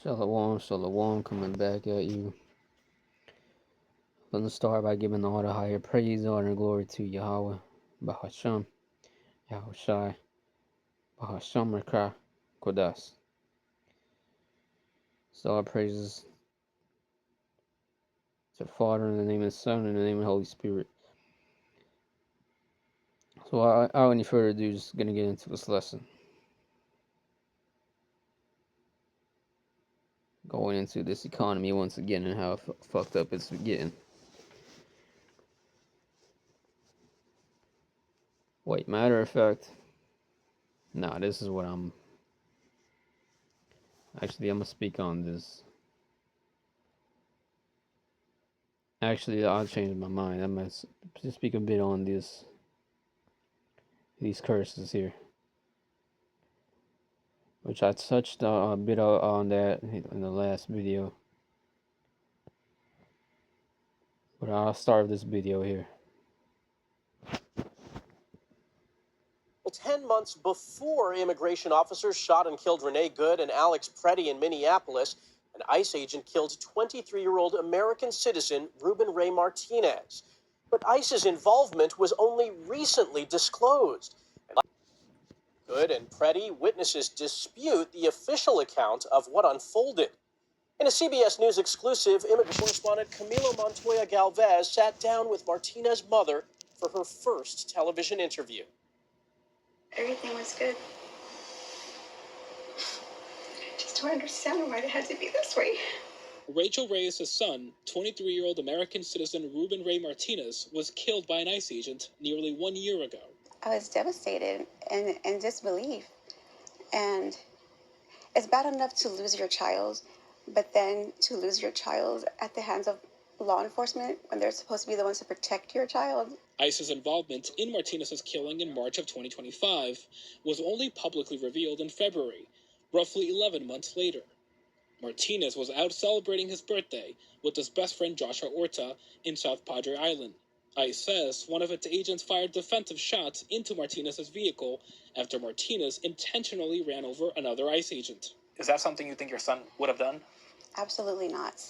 Shalom, shalom, coming back at you. Let's start by giving all the higher praise, honor, and glory to Yahweh, Bahasham, Yahushai, Bahasham Rekah, Kodas. So our praises to the Father, in the name of the Son, in the name of the Holy Spirit. So without any further ado, just going to get into this lesson. Going into this economy once again and how fucked up it's getting. Wait, matter of fact, nah, this is what I'm going to speak on this. Actually, I'll change my mind. I'm going to speak a bit on these curses here, which I touched a bit on that in the last video. But I'll start this video here. 10 months before immigration officers shot and killed Renee Good and Alex Preddy in Minneapolis, an ICE agent killed 23-year-old American citizen Ruben Ray Martinez. But ICE's involvement was only recently disclosed. Good and Preddy witnesses dispute the official account of what unfolded. In a CBS News exclusive, immigration correspondent Camilo Montoya Galvez sat down with Martinez's mother for her first television interview. Everything was good. Just don't understand why it had to be this way. Rachel Reyes' son, 23-year-old American citizen Ruben Ray Martinez, was killed by an ICE agent nearly 1 year ago. I was devastated and in disbelief. And it's bad enough to lose your child, but then to lose your child at the hands of law enforcement when they're supposed to be the ones to protect your child. ICE's involvement in Martinez's killing in March of 2025 was only publicly revealed in February, roughly 11 months later. Martinez was out celebrating his birthday with his best friend Joshua Orta in South Padre Island. ICE says one of its agents fired defensive shots into Martinez's vehicle after Martinez intentionally ran over another ICE agent. Is that something you think your son would have done? Absolutely not.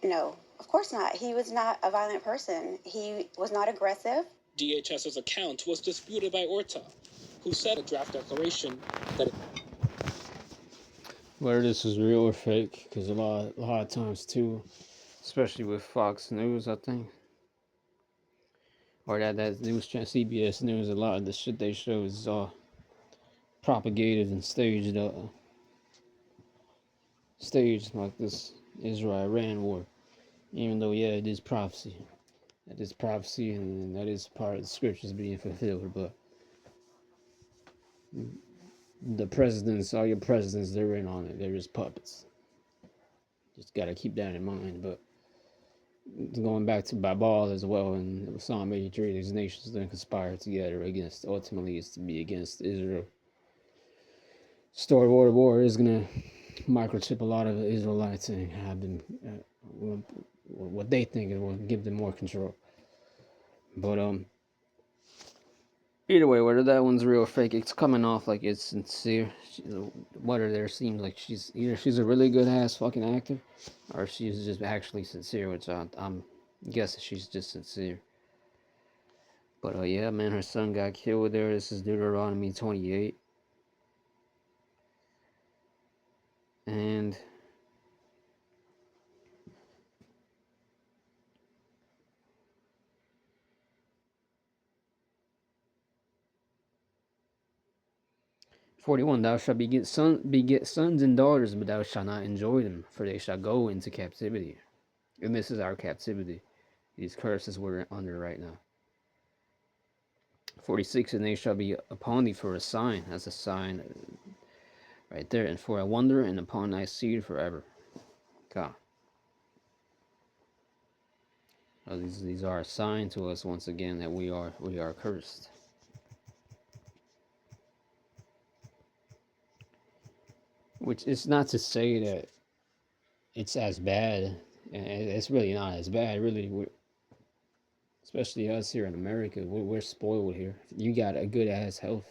No, of course not. He was not a violent person. He was not aggressive. DHS's account was disputed by Orta, who said a draft declaration that Whether this is real or fake, because a lot of times too, especially with Fox News, I think, or that news channel, CBS News, a lot of the shit they show is propagated and staged like this Israel-Iran war. Even though, yeah, it is prophecy. That is prophecy, and that is part of the scriptures being fulfilled. But the presidents, all your presidents, they're in on it. They're just puppets. Just gotta keep that in mind. But going back to Babal as well, and Psalm 83, these nations then conspire together against, ultimately, is to be against Israel. Story of war is gonna microchip a lot of the Israelites and have them what they think it will give them more control. But either way, whether that one's real or fake, it's coming off like it's sincere. Whether there seems like she's a really good ass fucking actor, or she's just actually sincere, which I'm guessing she's just sincere. But yeah, man, her son got killed there. This is Deuteronomy 28, and 41, thou shalt beget sons and daughters, but thou shalt not enjoy them, for they shall go into captivity. And this is our captivity. These curses we're under right now. 46, and they shall be upon thee for a sign, as a sign right there, and for a wonder, and upon thy seed forever. God. These are a sign to us once again that we are cursed. Which is not to say that it's as bad, and it's really not as bad. Really, especially us here in America, we're spoiled here. You got a good ass health.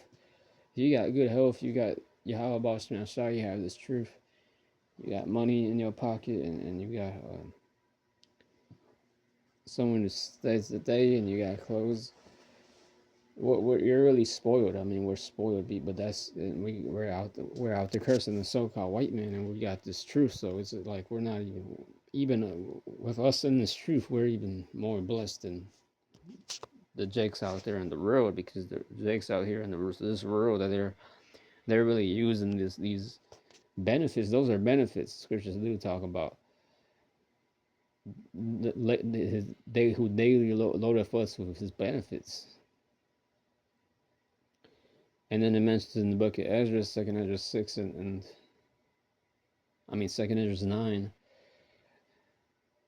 You got good health. You got Yahweh Bashman Shah. You have this truth. You got money in your pocket, and you got someone who stays the day, and you got clothes. You're really spoiled. I mean, we're spoiled, but that's and we're out there cursing the so-called white man, and we got this truth. So it's like we're not even with us in this truth, we're even more blessed than the jakes out there in the world, because the jakes out here in this world that they're really using these benefits. Those are benefits. Scriptures do talk about they who daily loadeth us with his benefits. And then it mentions in the book of Ezra, Second Ezra 6 and I mean Second Ezra 9,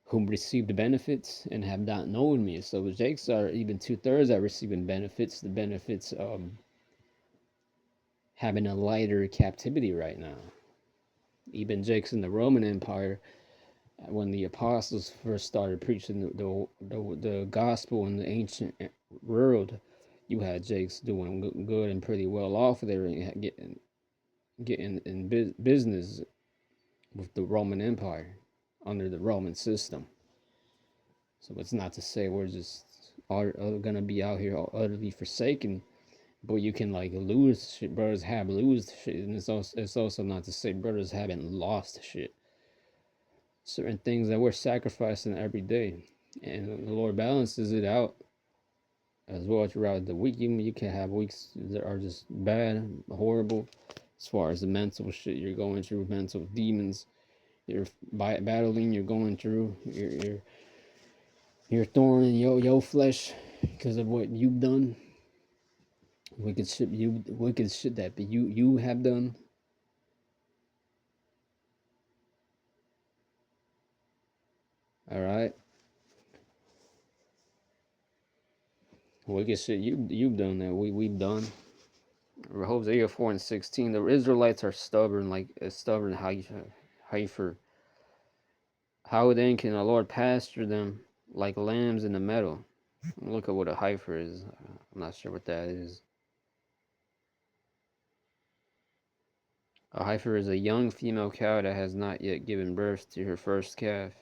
whom received the benefits and have not known me. So the jakes are even 2/3 are receiving benefits. The benefits of having a lighter captivity right now. Even jakes in the Roman Empire, when the apostles first started preaching the gospel in the ancient world, you had jakes doing good and pretty well off there and getting in business with the Roman Empire under the Roman system. So it's not to say we're just are gonna be out here utterly forsaken, but you can like lose shit. Brothers have lose shit, and it's also not to say brothers haven't lost shit. Certain things that we're sacrificing every day, and the Lord balances it out as well throughout the week. You can have weeks that are just bad, horrible, as far as the mental shit you're going through, mental demons you're battling, you're going through, you're thorn in your flesh because of what you've done, wicked shit that you have done. All right, wicked shit you've done that we've done. Hosea 4:16. The Israelites are stubborn, like a stubborn heifer. How then can the Lord pasture them like lambs in the meadow? Look at what a heifer is. I'm not sure what that is. A heifer is a young female cow that has not yet given birth to her first calf.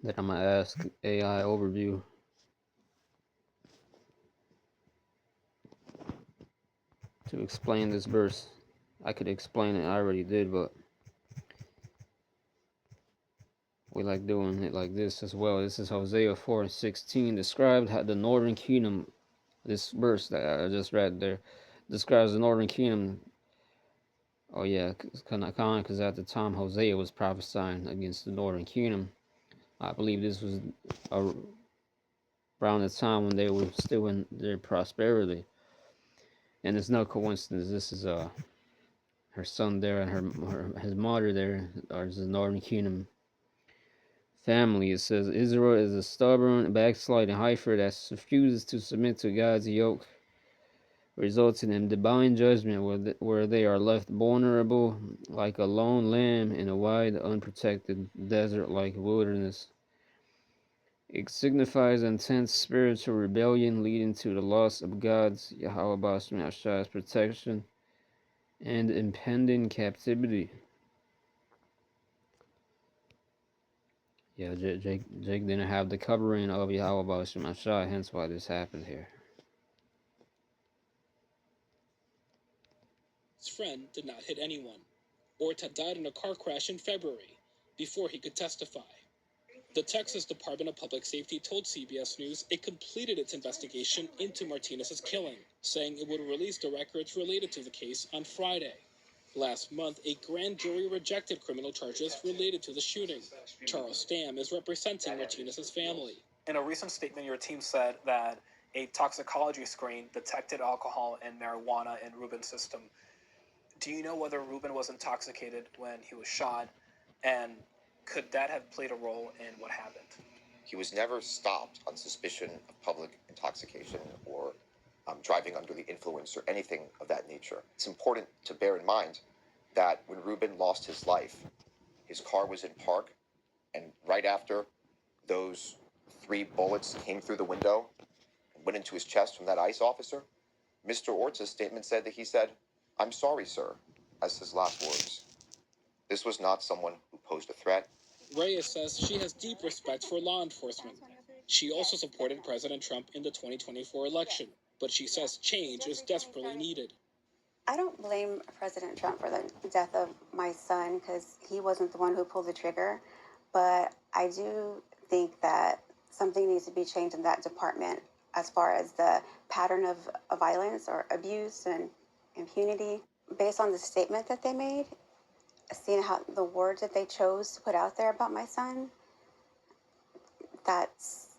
That I'm gonna ask AI overview to explain this verse. I could explain it, I already did, but we like doing it like this as well. This is Hosea 4:16. Described how the northern kingdom, this verse that I just read there, describes the northern kingdom. Oh yeah, because at the time Hosea was prophesying against the northern kingdom. I believe this was around the time when they were still in their prosperity. And it's no coincidence. This is her son there and his mother there are the northern kingdom family. It says Israel is a stubborn, backsliding heifer that refuses to submit to God's yoke, resulting in divine judgment where they are left vulnerable like a lone lamb in a wide, unprotected desert-like wilderness. It signifies intense spiritual rebellion leading to the loss of God's Yahweh Bashmashai's protection and impending captivity. Yeah, Jake didn't have the covering of Yahweh Bashmashai, hence why this happened here. His friend did not hit anyone. Ort had died in a car crash in February, before he could testify. The Texas Department of Public Safety told CBS News it completed its investigation into Martinez's killing, saying it would release the records related to the case on Friday. Last month, a grand jury rejected criminal charges related to the shooting. Charles Stamm is representing Martinez's family. In a recent statement, your team said that a toxicology screen detected alcohol and marijuana in Ruben's system. Do you know whether Ruben was intoxicated when he was shot, and could that have played a role in what happened? He was never stopped on suspicion of public intoxication or driving under the influence or anything of that nature. It's important to bear in mind that when Ruben lost his life, his car was in park, and right after those 3 bullets came through the window and went into his chest from that ICE officer, Mr. Ort's statement said that he said, "I'm sorry, sir," as his last words. This was not someone who posed a threat. Reyes says she has deep respect for law enforcement. She also supported President Trump in the 2024 election, but she says change is desperately needed. I don't blame President Trump for the death of my son because he wasn't the one who pulled the trigger. But I do think that something needs to be changed in that department as far as the pattern of violence or abuse and impunity. Based on the statement that they made, seeing how the words that they chose to put out there about my son, that's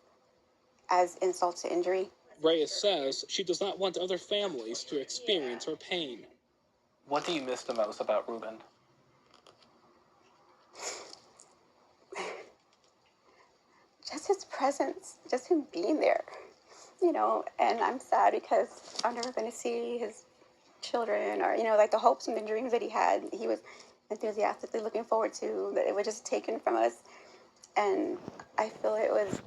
as insult to injury. Reyes says she does not want other families to experience her pain. What do you miss the most about Ruben? Just his presence, just him being there, you know. And I'm sad because I'm never going to see his children or, you know, like the hopes and the dreams that he had. He was enthusiastically looking forward to, that it was just taken from us. And I feel it was.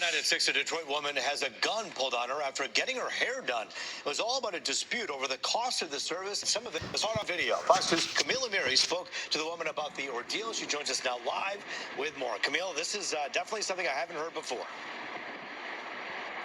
Night at 6, a Detroit woman has a gun pulled on her after getting her hair done. It was all about a dispute over the cost of the service. Some of it was on video. Fox News' Camille Amiri spoke to the woman about the ordeal. She joins us now live with more. Camille, this is definitely something I haven't heard before.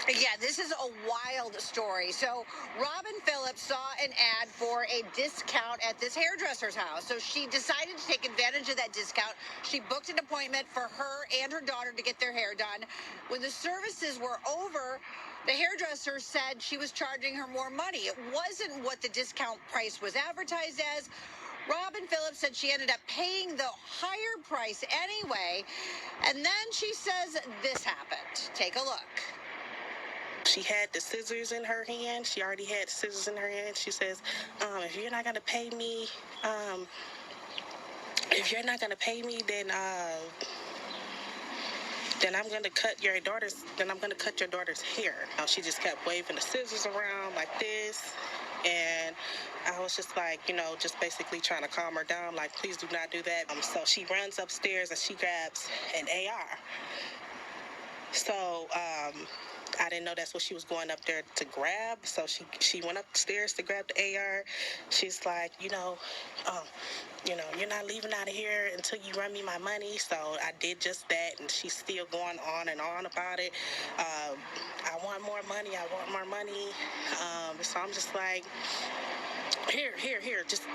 Yeah, this is a wild story. So Robin Phillips saw an ad for a discount at this hairdresser's house. So she decided to take advantage of that discount. She booked an appointment for her and her daughter to get their hair done. When the services were over, the hairdresser said she was charging her more money. It wasn't what the discount price was advertised as. Robin Phillips said she ended up paying the higher price anyway. And then she says this happened. Take a look. She had the scissors in her hand. She already had the scissors in her hand. She says, if you're not going to pay me, then I'm going to cut your daughter's hair. She just kept waving the scissors around like this. And I was just like, just basically trying to calm her down, like, please do not do that. So she runs upstairs and she grabs an AR. So, I didn't know that's what she was going up there to grab. So she went upstairs to grab the AR. She's like, you're not leaving out of here until you run me my money. So I did just that, and she's still going on and on about it. I want more money. So I'm just like, here, just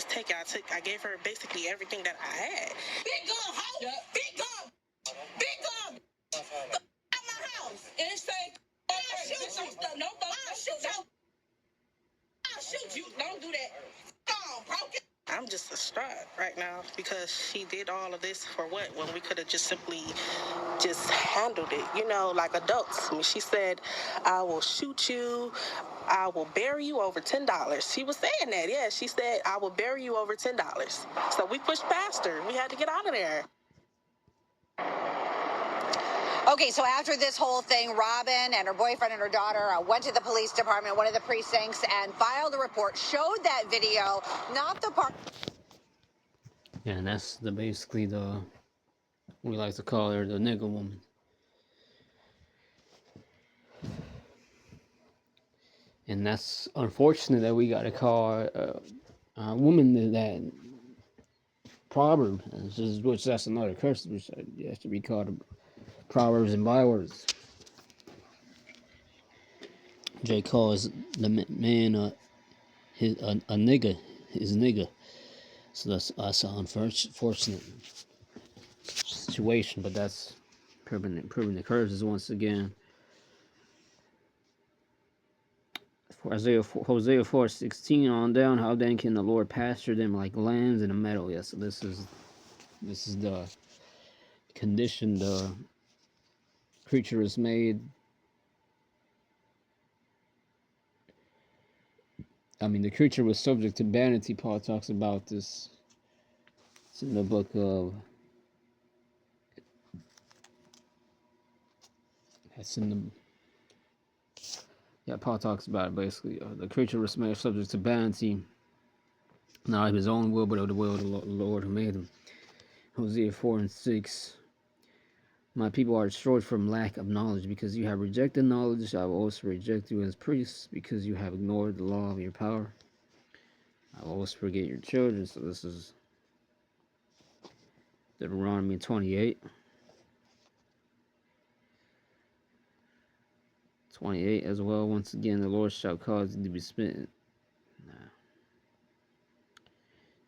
take it. I gave her basically everything that I had. Big gun, hoe! Yep. Big gun! Big gun! Out my house! And say, I'll shoot you. Don't do that. Oh, broken. I'm just distraught right now because she did all of this for what? When we could have just simply just handled it, like adults. I mean, she said, I will shoot you. I will bury you over $10. She was saying that, yeah. She said, I will bury you over $10. So we pushed past her. We had to get out of there. Okay, so after this whole thing, Robin and her boyfriend and her daughter went to the police department, one of the precincts, and filed a report, showed that video, not the part. Yeah, and that's basically we like to call her the nigger woman. And that's unfortunate that we got to call a woman that proverb, which that's another curse, which has to be called proverbs and bywords. Jay calls the man a nigger, his nigger. So that's an unfortunate situation, but that's proving the curses once again. For Hosea 4:16 on down, how then can the Lord pasture them like lambs in a meadow? Yes, so this is the condition the creature is made. I mean, the creature was subject to vanity. Paul talks about this. It's in the book of. That's in the. Yeah, Paul talks about it basically. The creature was made subject to vanity, not of his own will, but of the will of the Lord who made him. Hosea 4:6. My people are destroyed from lack of knowledge. Because you have rejected knowledge, I will also reject you as priests. Because you have ignored the law of your power, I will always forget your children. So this is Deuteronomy 28. 28 as well. Once again, the Lord shall cause you to be smitten.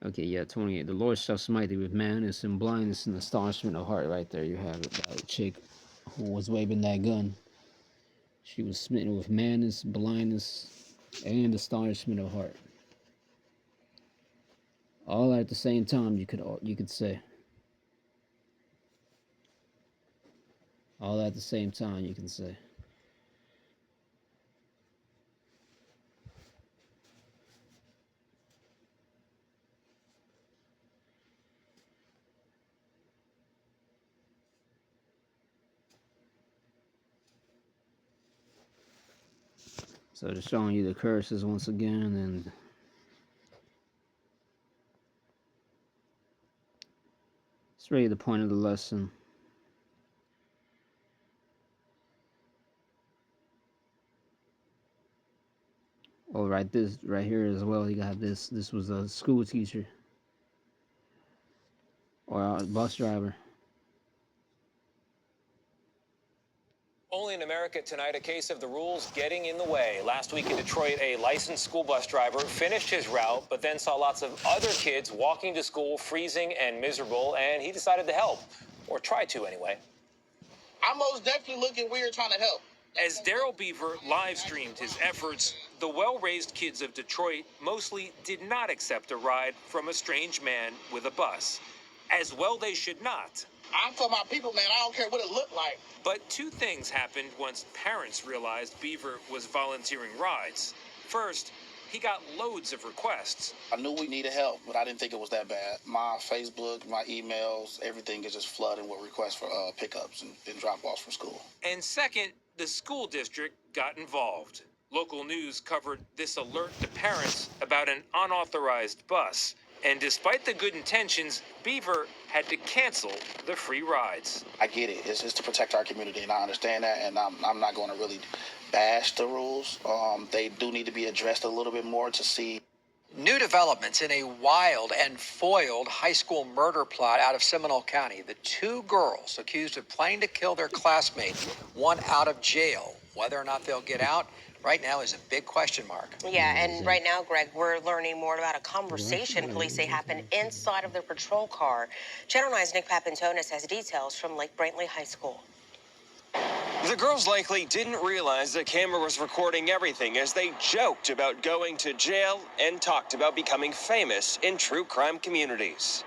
Okay, yeah, 28. The Lord shall smite thee with madness and blindness and astonishment of heart. Right there, you have it. That chick who was waving that gun. She was smitten with madness, blindness, and astonishment of heart. All at the same time, you could say. All at the same time, you can say. So just showing you the curses once again, and it's really the point of the lesson. Oh, right, this right here as well. You got this. This was a school teacher or a bus driver. Only in America tonight, a case of the rules getting in the way. Last week in Detroit, a licensed school bus driver finished his route, but then saw lots of other kids walking to school freezing and miserable, and he decided to help, or try to anyway. I'm most definitely looking weird trying to help. As Daryl Beaver live streamed his efforts, the well-raised kids of Detroit mostly did not accept a ride from a strange man with a bus. As well they should not. I'm for my people, man. I don't care what it looked like. But two things happened once parents realized Beaver was volunteering rides. First, he got loads of requests. I knew we needed help, but I didn't think it was that bad. My Facebook, my emails, everything is just flooding with requests for pickups and drop-offs from school. And second, the school district got involved. Local news covered this alert to parents about an unauthorized bus. And despite the good intentions, Beaver had to cancel the free rides. I get it. It's to protect our community, and I understand that, and I'm not going to really bash the rules. They do need to be addressed a little bit more to see. New developments in a wild and foiled high school murder plot out of Seminole County. The two girls accused of planning to kill their classmate, one out of jail. Whether or not they'll get out right now is a big question mark. Yeah, and right now, Greg, we're learning more about a conversation police say happened inside of their patrol car. Channel 9's Nick Papantonis has details from Lake Brantley High School. The girls likely didn't realize the camera was recording everything as they joked about going to jail and talked about becoming famous in true crime communities.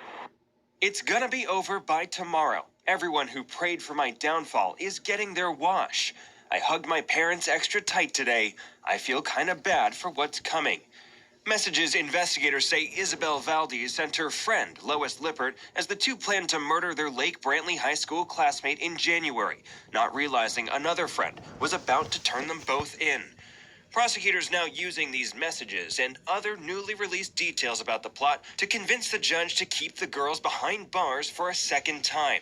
It's gonna be over by tomorrow. Everyone who prayed for my downfall is getting their wash. I hugged my parents extra tight today. I feel kinda bad for what's coming. Messages investigators say Isabel Valdez sent her friend, Lois Lippert, as the two planned to murder their Lake Brantley High School classmate in January, not realizing another friend was about to turn them both in. Prosecutors now using these messages and other newly released details about the plot to convince the judge to keep the girls behind bars for a second time.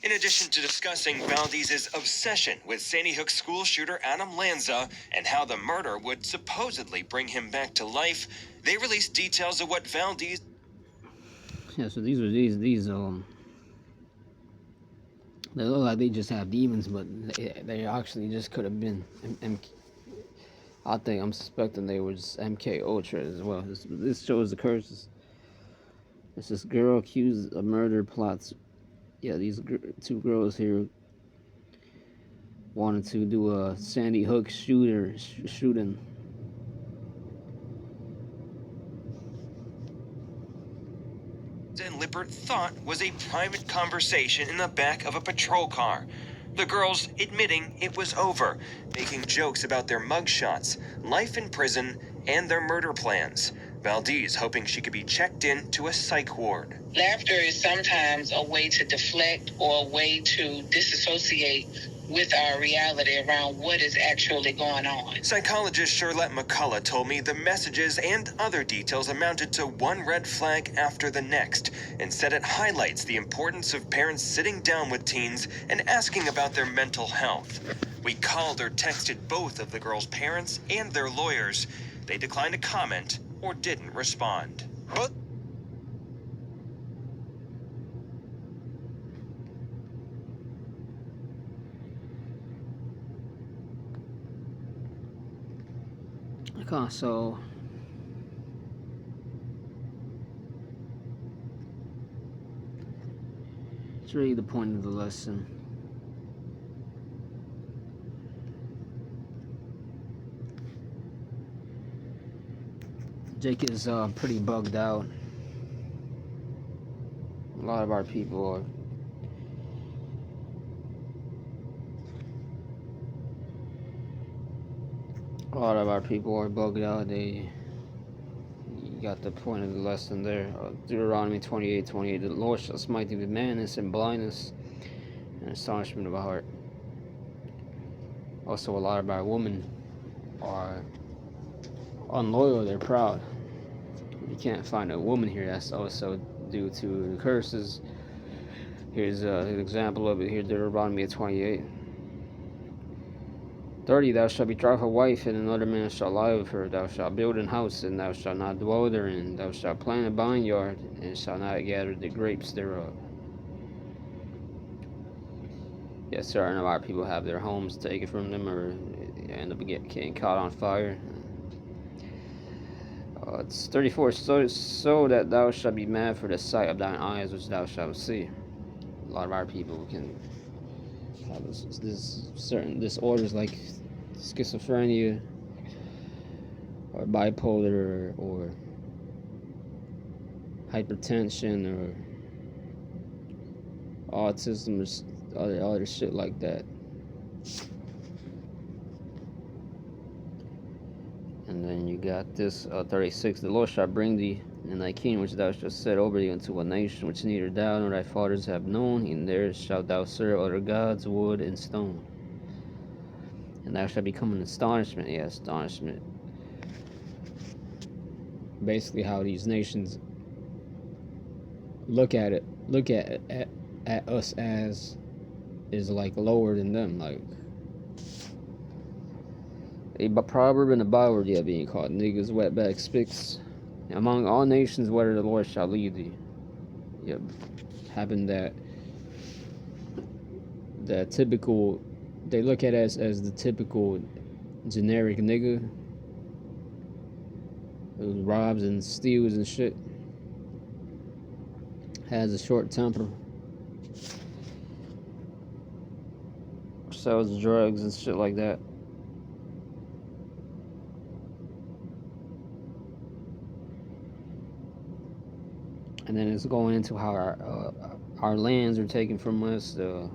In addition to discussing Valdez's obsession with Sandy Hook school shooter Adam Lanza and how the murder would supposedly bring him back to life, they released details of what Valdez... Yeah, so these they look like they just have demons, but they actually just could have been I'm suspecting they were just MK Ultra as well. This shows the curses. It's this girl accused of murder plots. Yeah, these two girls here wanted to do a Sandy Hook shooting. And Lippert thought was a private conversation in the back of a patrol car. The girls admitting it was over, making jokes about their mugshots, life in prison, and their murder plans. Valdez hoping she could be checked in to a psych ward. Laughter is sometimes a way to deflect or a way to disassociate with our reality around what is actually going on. Psychologist Charlotte McCullough told me the messages and other details amounted to one red flag after the next, and said it highlights the importance of parents sitting down with teens and asking about their mental health. We called or texted both of the girls' parents and their lawyers. They declined to comment or didn't respond. But Okay, so it's really the point of the lesson. Jake is pretty bugged out. A lot of our people are. A lot of our people are bugged out. You got the point of the lesson there. Deuteronomy 28:28. The Lord shall smite thee with madness and blindness and astonishment of heart. Also, a lot of our women are unloyal. They're proud. You can't find a woman here. That's also due to the curses. Here's an example of it here. Deuteronomy 28:30. Thou shalt betroth a wife, and another man shall lie with her. Thou shalt build an house, and thou shalt not dwell therein. Thou shalt plant a vineyard, and shalt not gather the grapes thereof. Yes, certain of our people have their homes taken from them, or end up getting caught on fire. It's 34. So that thou shalt be mad for the sight of thine eyes, which thou shalt see. A lot of our people can have this certain disorders like schizophrenia or bipolar or hypertension or autism or other shit like that. And then you got this 36. The Lord shall bring thee and thy king, which thou shalt set over thee, unto a nation which neither thou nor thy fathers have known, and there shalt thou serve other gods, wood and stone. And thou shalt become an astonishment. Yeah, astonishment. Basically, how these nations look at us as is like lower than them. Like a proverb and a byword yet being called niggas, wetback, spicks. Among all nations, whether the Lord shall lead thee. Yep, having that typical, they look at us as the typical generic nigga who robs and steals and shit, has a short temper, sells drugs and shit like that. And then it's going into how our lands are taken from us, the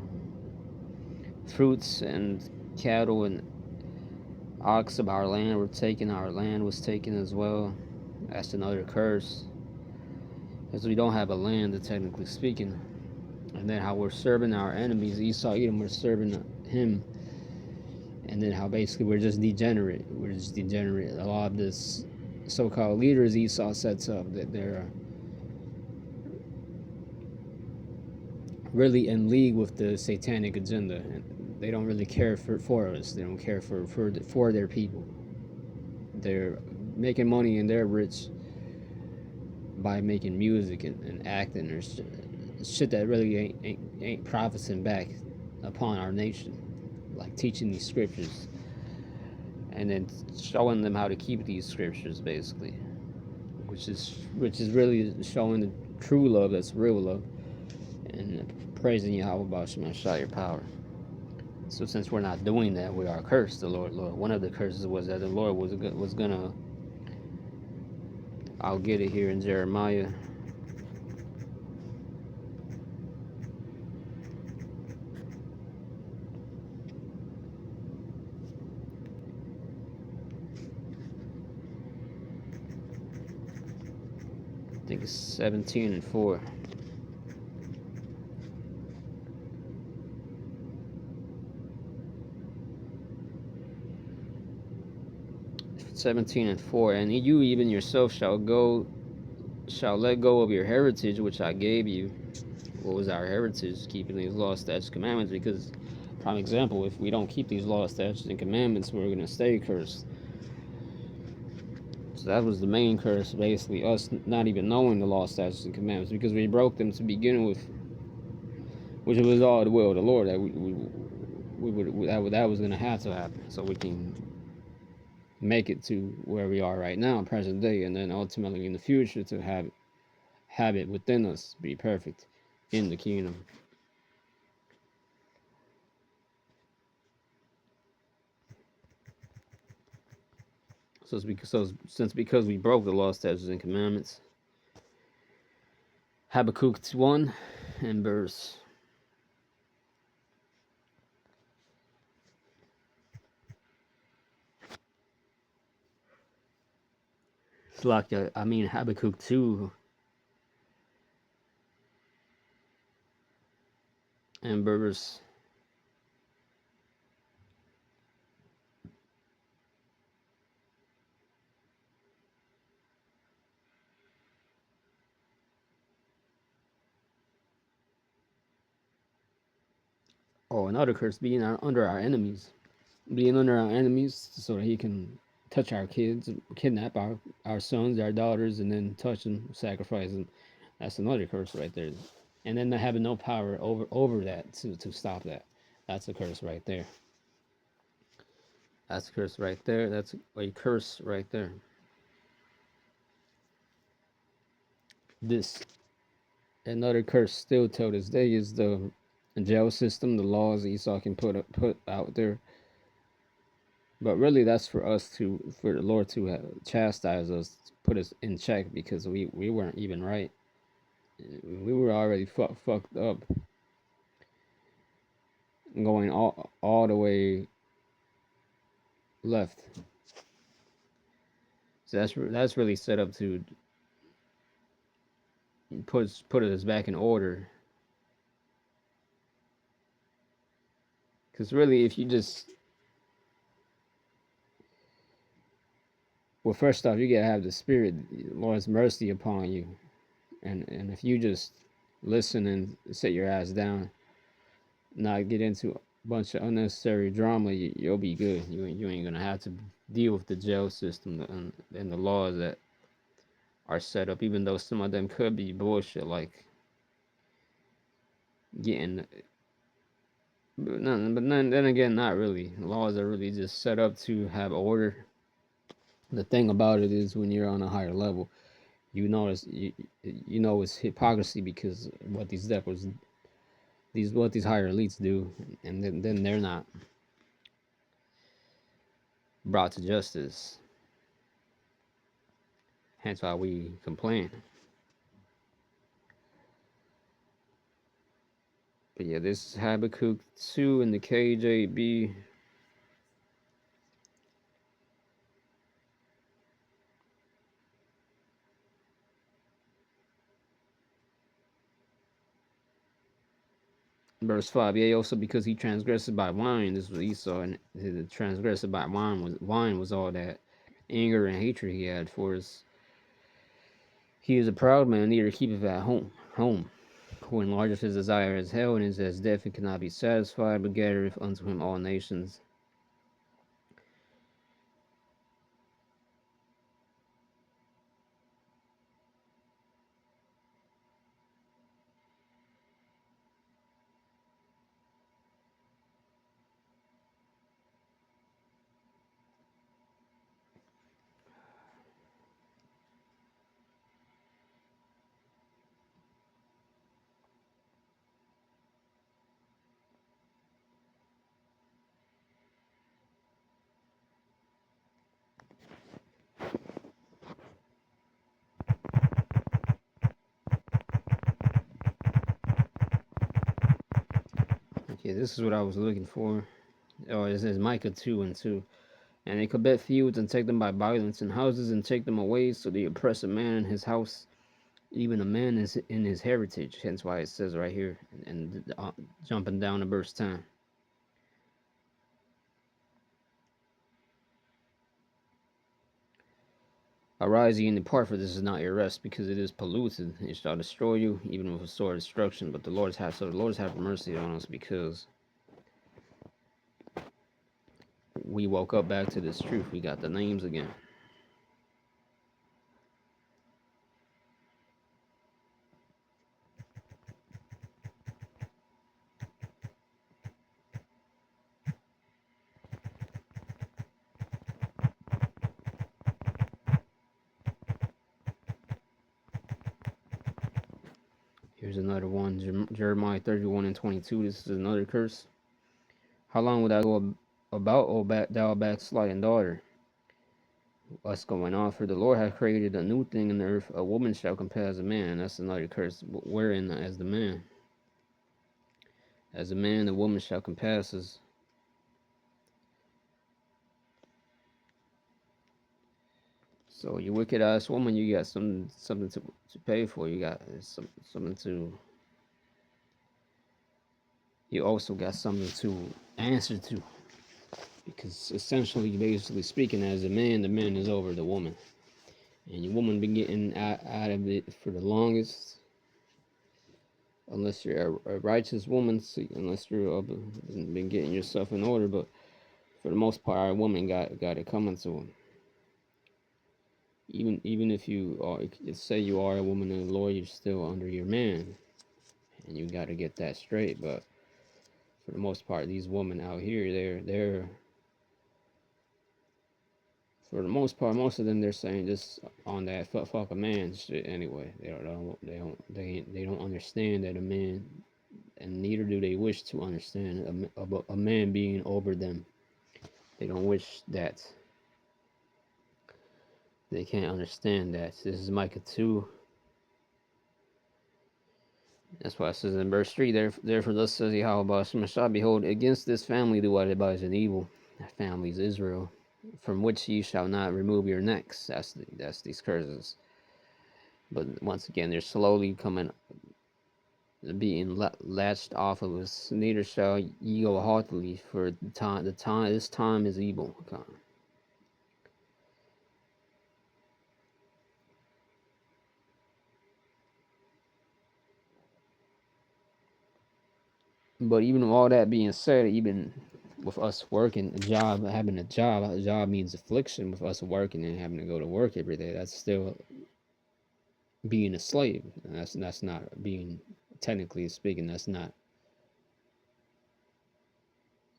fruits and cattle and ox of our land were taken. Our land was taken as well. That's another curse, because we don't have a land, technically speaking. And then how we're serving our enemies, Esau, Edom, we're serving him. And then how basically we're just degenerate. A lot of this so-called leaders Esau sets up, that they're really in league with the satanic agenda, and they don't really care for us. They don't care for their people. They're making money and they're rich by making music and acting or shit that really ain't profiting back upon our nation, like teaching these scriptures and then showing them how to keep these scriptures, basically, which is really showing the true love, that's real love, and praising Yahweh about Shemashah, your power. So since we're not doing that, we are cursed. The Lord, one of the curses was that the Lord was gonna. I'll get it here in Jeremiah. I think it's 17:4. 17 and 4. And you even yourself shall let go of your heritage which I gave you. What was our heritage? Keeping these laws, statutes, commandments. Because, prime example, if we don't keep these laws, statutes, and commandments, we're gonna stay cursed. So that was the main curse, basically, us not even knowing the law, statutes, and commandments, because we broke them to begin with, which was all the will of the Lord that that was gonna have to happen, so we can make it to where we are right now, present day, and then ultimately in the future to have it within us, be perfect in the kingdom. So because we broke the law, statutes, and commandments. Habakkuk 1 and verse. Habakkuk 2 and verse. Oh, another curse, being under our enemies. Being under our enemies so that he can touch our kids, kidnap our sons, our daughters, and then touch them, sacrifice them. That's another curse right there. And then having no power over that to stop that. That's a curse right there. That's a curse right there. That's a curse right there. This another curse still till this day is the jail system, the laws Esau can put out there. But really, that's for the Lord to chastise us, put us in check, because we weren't even right. We were already fucked up, going all the way left. So that's really set up to put us back in order. Because really, if you just, well, first off, you gotta have the Spirit, Lord's mercy upon you, and if you just listen and sit your ass down, not get into a bunch of unnecessary drama, you'll be good. You ain't gonna have to deal with the jail system and the laws that are set up, even though some of them could be bullshit, like getting. Then again, not really. Laws are really just set up to have order. The thing about it is, when you're on a higher level, you know it's hypocrisy, because what these devils, what these higher elites do, and then they're not brought to justice. Hence why we complain. But yeah, this is Habakkuk 2 in the KJB. Verse 5, yea, also because he transgressed by wine. This was Esau, and the transgressed by wine was all that anger and hatred he had for us. He is a proud man, neither keepeth at home, who enlargeth his desire as hell, and is as deaf and cannot be satisfied, but gathereth unto him all nations. Okay, this is what I was looking for. Oh, it says Micah 2 and 2. And they commit feuds and take them by violence, and houses and take them away, so they oppress a man in his house, even a man is in his heritage. Hence why it says right here, and jumping down to verse 10. Arise ye and depart, for this is not your rest, because it is polluted. It shall destroy you, even with a sword of destruction. But the Lord's have mercy on us, because we woke up back to this truth. We got the names again. Here's another one, Jeremiah 31:22. This is another curse. How long would I go about, O thou backsliding daughter? What's going on? For the Lord hath created a new thing in the earth. A woman shall compare as a man. That's another curse. Wherein as the man. As a man, the woman shall compass us. So you wicked ass woman, you got something to pay for. You got something to. You also got something to answer to, because essentially, basically speaking, as a man, the man is over the woman, and your woman been getting out of it for the longest. Unless you're a righteous woman, unless you're been getting yourself in order, but for the most part, our woman got it coming to them. Even if you are, say you are a woman in the Lord, you're still under your man, and you got to get that straight. But for the most part, these women out here, they're for the most part, most of them, they're saying just on that fuck a man shit anyway. They don't understand that a man, and neither do they wish to understand a man being over them. They don't wish that. They can't understand that. This is Micah 2. That's why it says in verse 3, therefore thus says Yahweh Shemashah, behold, against this family do I devise an evil. That family is Israel, from which ye shall not remove your necks. That's these curses. But once again, they're slowly being latched off of us. Neither shall ye go haughtily, for this time is evil. But even with all that being said, even with us working having a job means affliction. With us working and having to go to work every day, that's still being a slave. And that's not being, technically speaking, that's not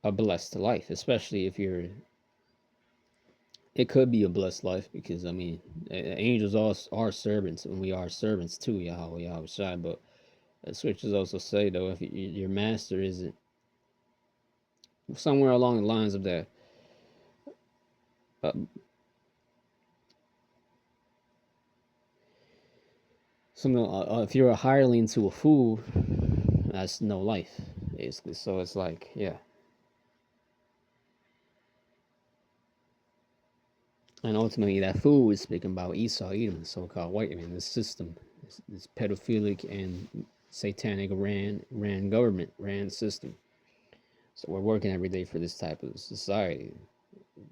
a blessed life. Especially if you're, it could be a blessed life, because I mean, angels are servants, and we are servants too, Yahweh Shai. But the scriptures also say, though, if your master isn't somewhere along the lines of that. If you're a hireling to a fool, that's no life, basically. So it's like, yeah. And ultimately, that fool is speaking about Esau, Edom, the so-called white man, this system, this pedophilic and satanic ran government, ran system. So we're working every day for this type of society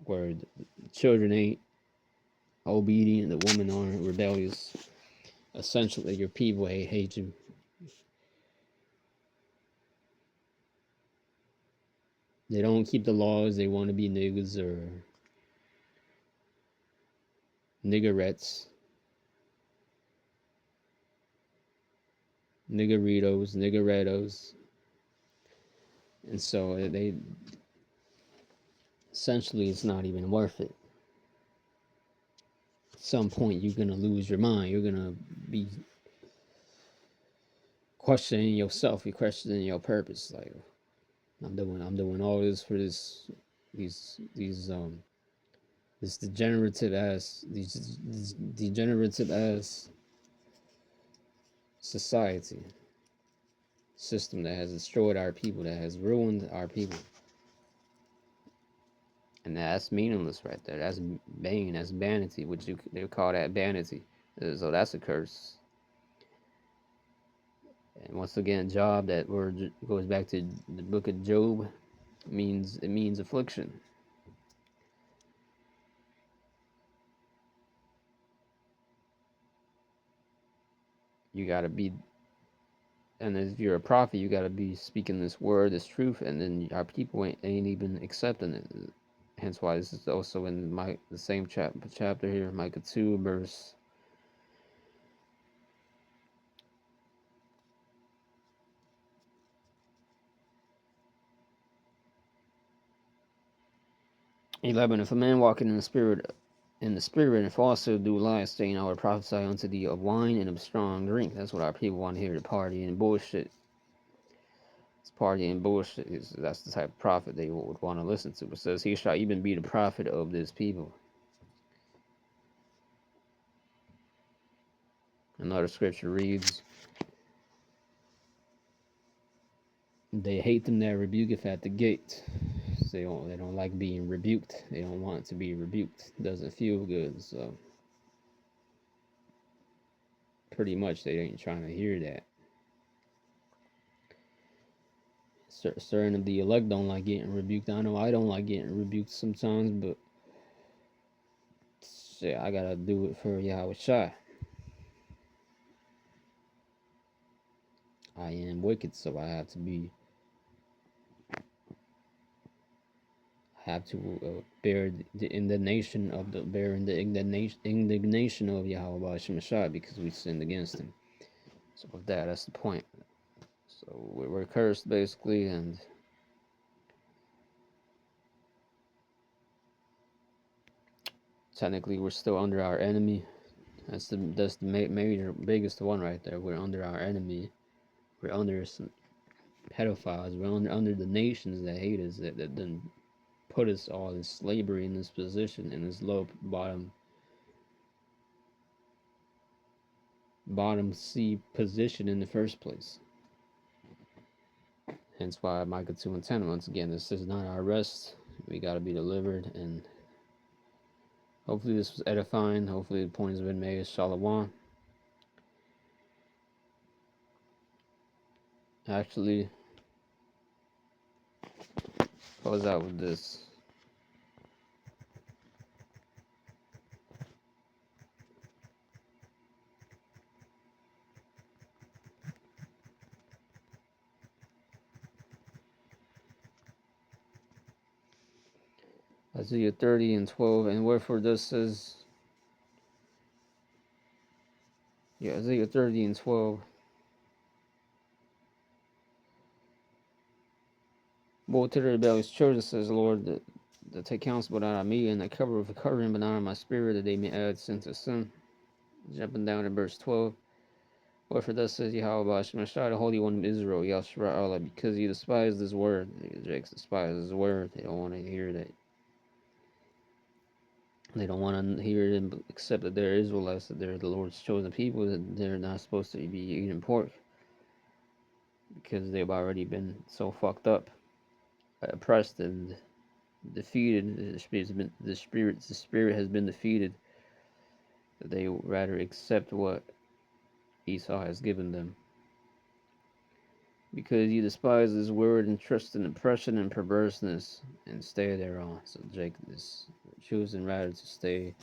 where the children ain't obedient, the women aren't rebellious. Essentially, your people hate you. They don't keep the laws. They want to be niggas or niggerettes, niggeritos, niggerettos. And so they essentially, it's not even worth it. At some point, you're gonna lose your mind. You're gonna be questioning yourself. You're questioning your purpose. Like, I'm doing all this for these this degenerative ass society system that has destroyed our people, that has ruined our people. And that's meaningless right there. That's vain. That's vanity. They call that vanity. So that's a curse. And once again, Job, that word goes back to the book of Job. It means affliction. You gotta be, and if you're a prophet, you gotta be speaking this word, this truth, and then our people ain't even accepting it. Hence why this is also in the same chapter here, Micah 2, verse 11. If a man walking in the spirit, if also do lie, saying, I will prophesy unto thee of wine and of strong drink. That's what our people want to hear, the party and bullshit. It's party and bullshit. That's the type of prophet they would want to listen to. It says, he shall even be the prophet of this people. Another scripture reads, they hate them that rebuketh at the gate. They don't like being rebuked. They don't want to be rebuked. It doesn't feel good. So pretty much they ain't trying to hear that. Certain of the elect don't like getting rebuked. I know I don't like getting rebuked sometimes, but shit, I gotta do it for Yahweh Shai. I am wicked, so I have bear the indignation of indignation of Yahweh Shai because we sinned against him. So with that, that's the point. So we're cursed basically, and technically we're still under our enemy. That's the major biggest one right there. We're under our enemy. We're under some pedophiles. We're under the nations that hate us, that then put us all in slavery in this position, in this low bottom C position in the first place. Hence why Micah 2 and 10, once again, this is not our rest. We got to be delivered, and hopefully this was edifying. Hopefully the point has been made. Shalom. Actually, close out with this. Isaiah 30 and 12, and wherefore this says, Isaiah 30 and 12. Woe to the rebellious children, says the Lord, that take counsel but not of me, and that cover with a covering but not of my spirit, that they may add sin to sin. Jumping down to verse 12. Wherefore thus says Yahweh Shemashah, the Holy One of Israel, Yahshua Allah, because you despise this word. They despise this word. They don't want to hear that. They don't want to hear it except that they're Israelites, that they're the Lord's chosen people, that they're not supposed to be eating pork. Because they've already been so fucked up, oppressed, and defeated. The spirit has been defeated. That they rather accept what Esau has given them. Because you despise his word and trust in oppression and perverseness, and stay thereon. So Jake is choosing rather to stay.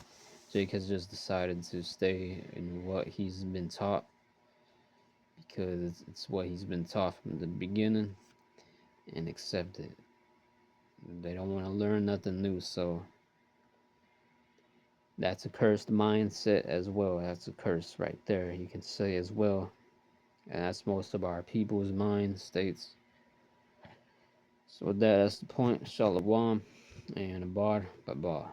Jake has just decided to stay in what he's been taught, because it's what he's been taught from the beginning, and accept it. They don't want to learn nothing new, so that's a cursed mindset as well. That's a curse right there, you can say as well. And that's most of our people's mind states. So with that, that's the point. Shalom and Abad Baba.